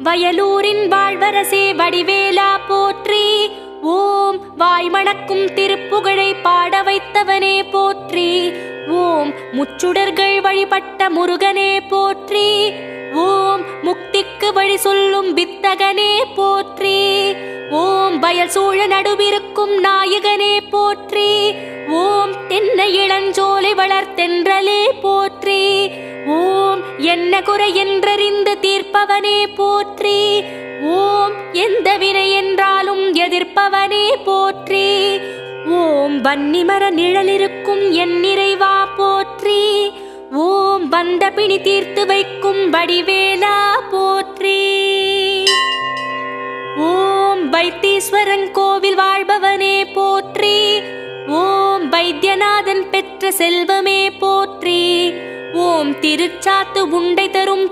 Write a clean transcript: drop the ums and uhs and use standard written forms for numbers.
வயலூரின் வாழ்வரசே வடிவேலா போற்றி. ஓம் வாய்மணக்கும் திருப்புகழை பாட வைத்தவனே போற்றி. ஓம் முச்சுடர்கள் வழிபட்ட முருகனே போற்றி. ஓம் முக்திக்கு வழி சொல்லும் வித்தகனே போற்றி. ஓம் வயல் சூழ நடுவிருக்கும் நாயகனே போற்றி. ஓம் தென்னை இளஞ்சோலை வளர்த்தென்றலே போற்றி. ஓம் என்ன குறை என்றறிந்து தீர்ப்பவனே போற்றி. ஓம் எந்த வினை என்றாலும் எதிர்ப்பவனே போற்றி. ஓம் வன்னிமர நிழலிருக்கும் என் நிறைவா போற்றி. ஓம் வந்த பிணி தீர்த்து வைக்கும் வடிவேலா போற்றி. ஓம் வைத்தீஸ்வரன் கோவில் வாழ்பவனே போற்றி. ஓம் வைத்தியநாதன் பெற்ற செல்வமே போற்றி. ஓம் திருச்சாத்து உண்டை தரும்